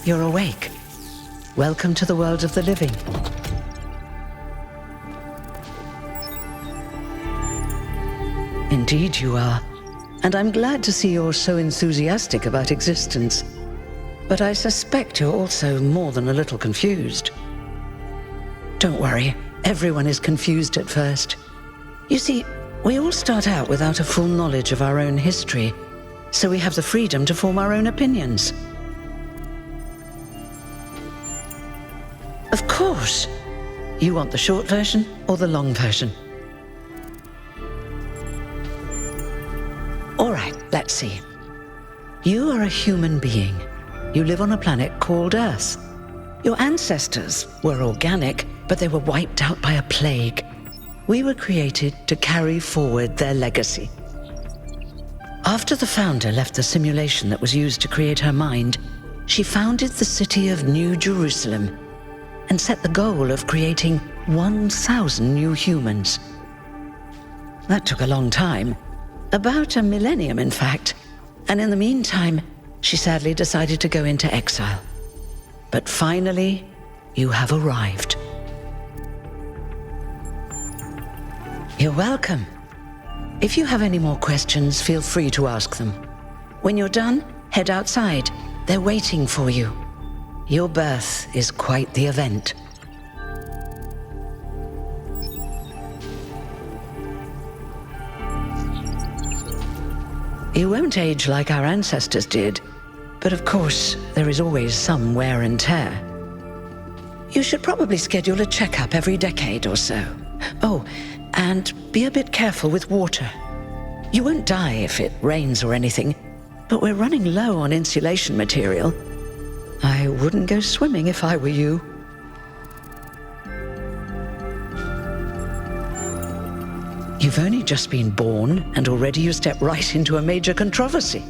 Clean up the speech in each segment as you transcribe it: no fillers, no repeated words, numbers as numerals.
you're awake. Welcome to the world of the living. Indeed you are, and I'm glad to see you're so enthusiastic about existence. But I suspect you're also more than a little confused. Don't worry, everyone is confused at first. You see, we all start out without a full knowledge of our own history, so we have the freedom to form our own opinions. Of course! You want the short version or the long version? All right, let's see. You are a human being. You live on a planet called Earth. Your ancestors were organic, but they were wiped out by a plague. We were created to carry forward their legacy. After the founder left the simulation that was used to create her mind, she founded the city of New Jerusalem and set the goal of creating 1,000 new humans. That took a long time, about a millennium in fact, and in the meantime, she sadly decided to go into exile. But finally, you have arrived. You're welcome. If you have any more questions, feel free to ask them. When you're done, head outside. They're waiting for you. Your birth is quite the event. You won't age like our ancestors did, but of course, there is always some wear and tear. You should probably schedule a checkup every decade or so. Oh, and be a bit careful with water. You won't die if it rains or anything, but we're running low on insulation material. I wouldn't go swimming if I were you. You've only just been born, and already you step right into a major controversy.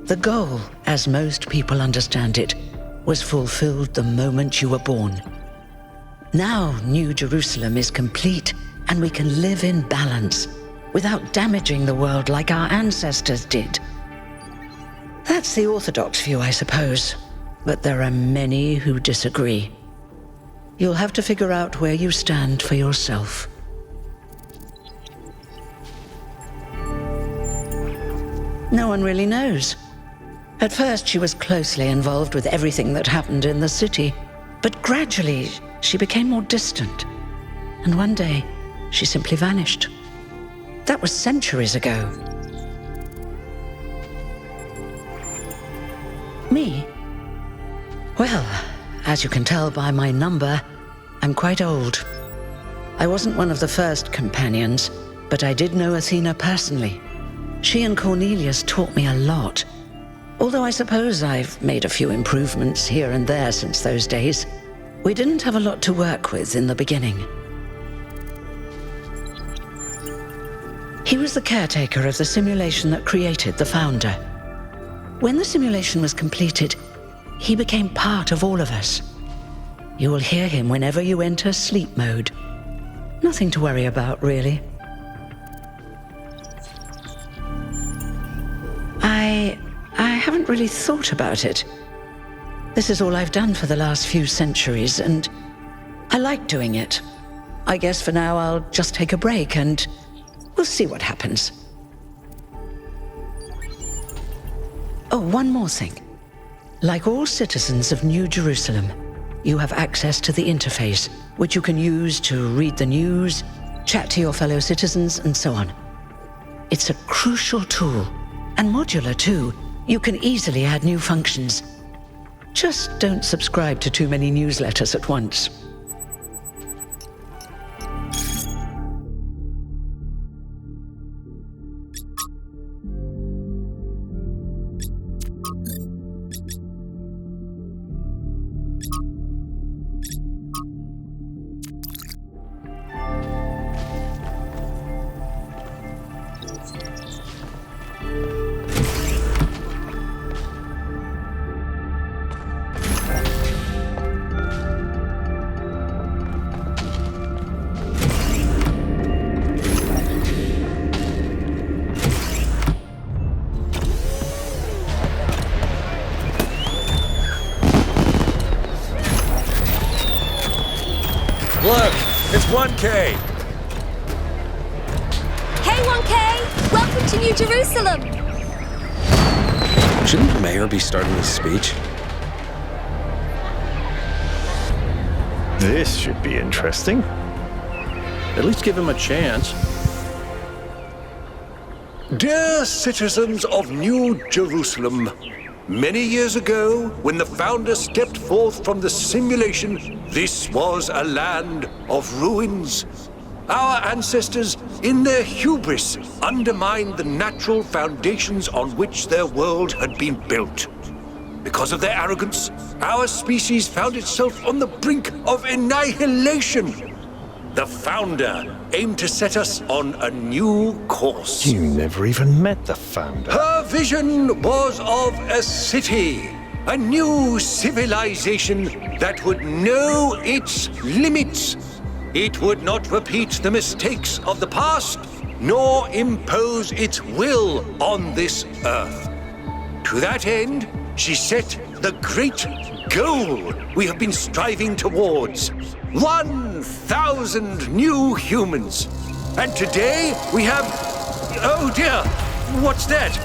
The goal, as most people understand it, was fulfilled the moment you were born. Now New Jerusalem is complete, and we can live in balance, without damaging the world like our ancestors did. That's the orthodox view, I suppose, but there are many who disagree. You'll have to figure out where you stand for yourself. No one really knows. At first, she was closely involved with everything that happened in the city, but gradually, she became more distant. And one day, she simply vanished. That was centuries ago. Me? Well, as you can tell by my number, I'm quite old. I wasn't one of the first companions, but I did know Athena personally. She and Cornelius taught me a lot. Although I suppose I've made a few improvements here and there since those days. We didn't have a lot to work with in the beginning. He was the caretaker of the simulation that created the founder. When the simulation was completed, he became part of all of us. You will hear him whenever you enter sleep mode. Nothing to worry about, really. I haven't really thought about it. This is all I've done for the last few centuries, and I like doing it. I guess for now I'll just take a break and we'll see what happens. Oh, one more thing. Like all citizens of New Jerusalem, you have access to the interface, which you can use to read the news, chat to your fellow citizens, and so on. It's a crucial tool, and modular too. You can easily add new functions. Just don't subscribe to too many newsletters at once. Look, it's 1K. Hey 1K! Welcome to New Jerusalem! Shouldn't the mayor be starting his speech? This should be interesting. At least give him a chance. Dear citizens of New Jerusalem, many years ago, when the founder stepped forth from the simulation, this was a land of ruins. Our ancestors, in their hubris, undermined the natural foundations on which their world had been built. Because of their arrogance, our species found itself on the brink of annihilation. The founder aimed to set us on a new course. You never even met the founder. Her vision was of a city, a new civilization that would know its limits. It would not repeat the mistakes of the past, nor impose its will on this earth. To that end, she set the great goal we have been striving towards. 1,000 new humans. And today we have... Oh dear, what's that?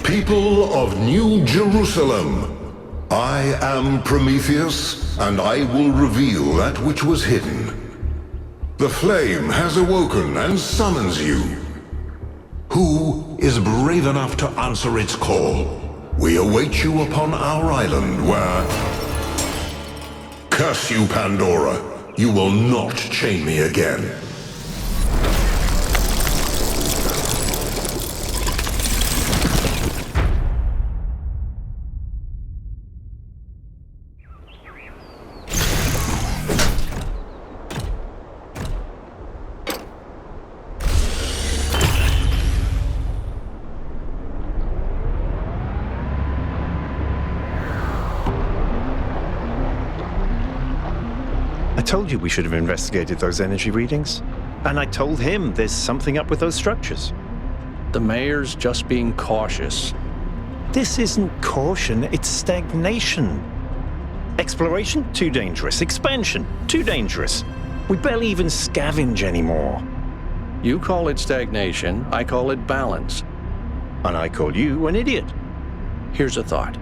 People of New Jerusalem, I am Prometheus, and I will reveal that which was hidden. The flame has awoken and summons you. Who is brave enough to answer its call? We await you upon our island where... Curse you, Pandora. You will not chain me again. I told you we should have investigated those energy readings. And I told him there's something up with those structures. The mayor's just being cautious. This isn't caution, it's stagnation. Exploration? Too dangerous. Expansion? Too dangerous. We barely even scavenge anymore. You call it stagnation, I call it balance. And I call you an idiot. Here's a thought.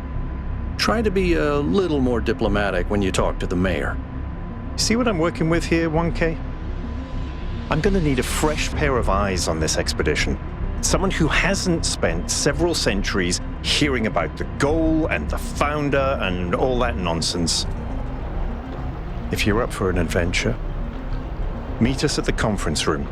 Try to be a little more diplomatic when you talk to the mayor. See what I'm working with here, 1K? I'm gonna need a fresh pair of eyes on this expedition. Someone who hasn't spent several centuries hearing about the goal and the founder and all that nonsense. If you're up for an adventure, meet us at the conference room.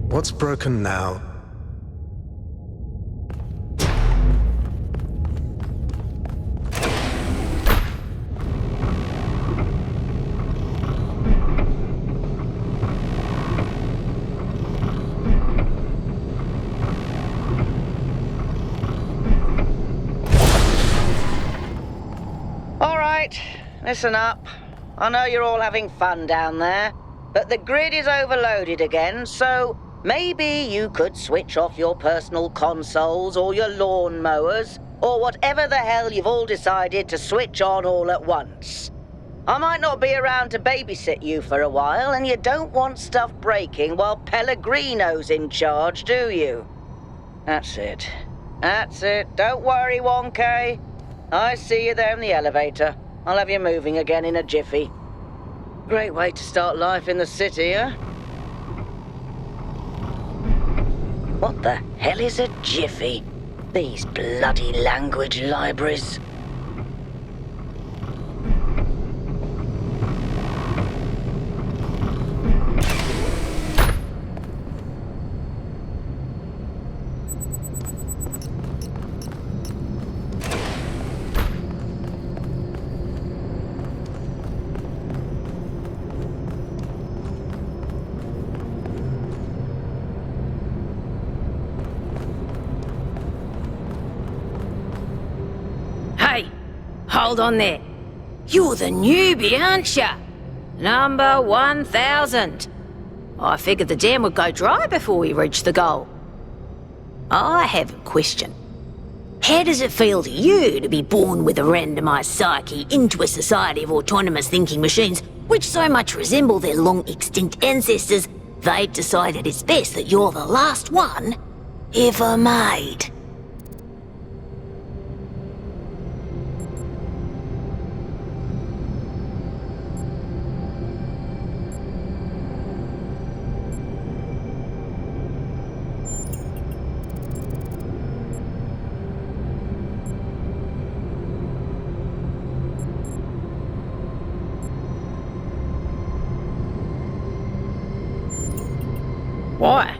What's broken now? All right, listen up. I know you're all having fun down there, but the grid is overloaded again, so maybe you could switch off your personal consoles or your lawn mowers, or whatever the hell you've all decided to switch on all at once. I might not be around to babysit you for a while, and you don't want stuff breaking while Pellegrino's in charge, do you? That's it. That's it. Don't worry, 1K. I see you there in the elevator. I'll have you moving again in a jiffy. Great way to start life in the city, huh? What the hell is a jiffy? These bloody language libraries. Hey, hold on there. You're the newbie, aren't ya? Number 1000. I figured the dam would go dry before we reached the goal. I have a question. How does it feel to you to be born with a randomised psyche into a society of autonomous thinking machines which so much resemble their long-extinct ancestors, they've decided it's best that you're the last one ever made? Why?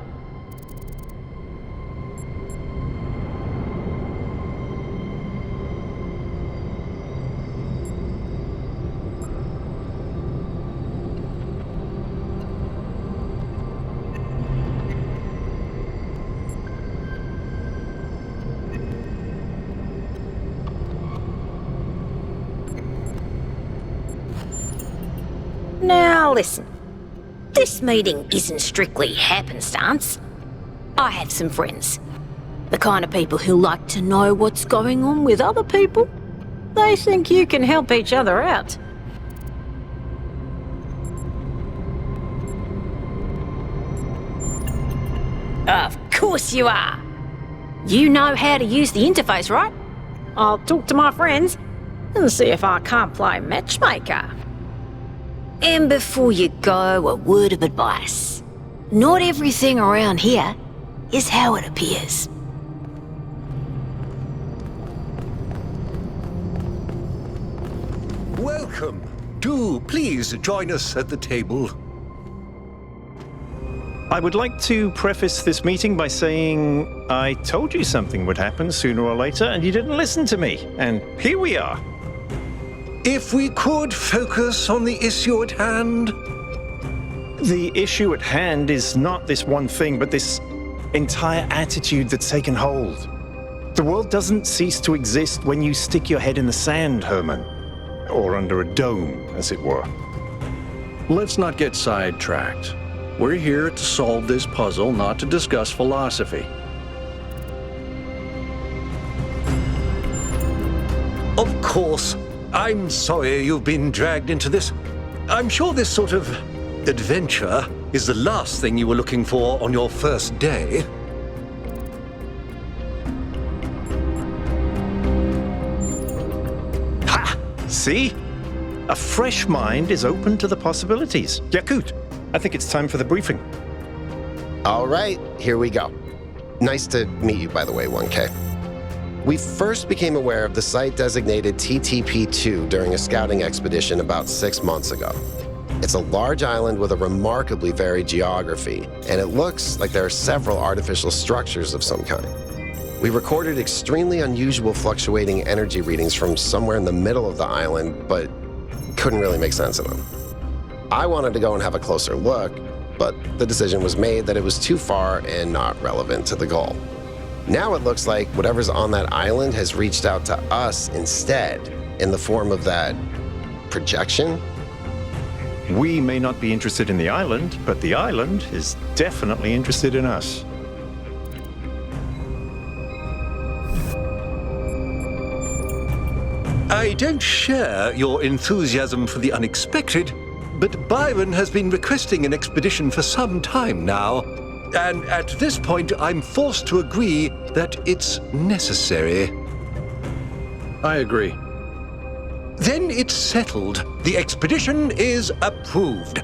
Now listen. This meeting isn't strictly happenstance. I have some friends. The kind of people who like to know what's going on with other people. They think you can help each other out. Of course you are. You know how to use the interface, right? I'll talk to my friends and see if I can't play matchmaker. And before you go, a word of advice. Not everything around here is how it appears. Welcome. Do please join us at the table. I would like to preface this meeting by saying I told you something would happen sooner or later and you didn't listen to me. And here we are. If we could focus on the issue at hand. The issue at hand is not this one thing, but this entire attitude that's taken hold. The world doesn't cease to exist when you stick your head in the sand, Herman. Or under a dome, as it were. Let's not get sidetracked. We're here to solve this puzzle, not to discuss philosophy. Of course. I'm sorry you've been dragged into this. I'm sure this sort of adventure is the last thing you were looking for on your first day. Ha! See? A fresh mind is open to the possibilities. Yakut, I think it's time for the briefing. All right, here we go. Nice to meet you, by the way, 1K. We first became aware of the site designated TTP-2 during a scouting expedition about 6 months ago. It's a large island with a remarkably varied geography, and it looks like there are several artificial structures of some kind. We recorded extremely unusual fluctuating energy readings from somewhere in the middle of the island, but couldn't really make sense of them. I wanted to go and have a closer look, but the decision was made that it was too far and not relevant to the goal. Now it looks like whatever's on that island has reached out to us instead, in the form of that projection. We may not be interested in the island, but the island is definitely interested in us. I don't share your enthusiasm for the unexpected, but Byron has been requesting an expedition for some time now. And at this point, I'm forced to agree that it's necessary. I agree. Then it's settled. The expedition is approved.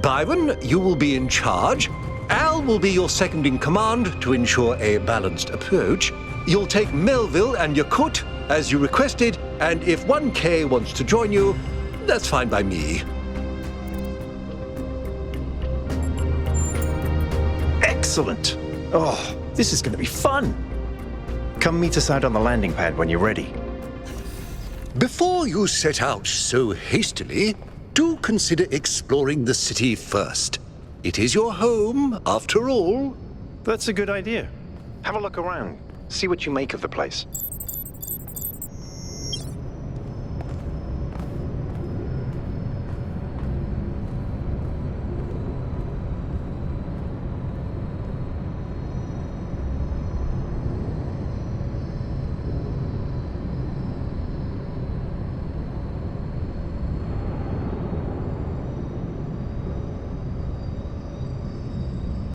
Byron, you will be in charge. Al will be your second in command to ensure a balanced approach. You'll take Melville and Yakut as you requested, and if 1K wants to join you, that's fine by me. Excellent. Oh, this is going to be fun. Come meet us out on the landing pad when you're ready. Before you set out so hastily, do consider exploring the city first. It is your home, after all. That's a good idea. Have a look around. See what you make of the place.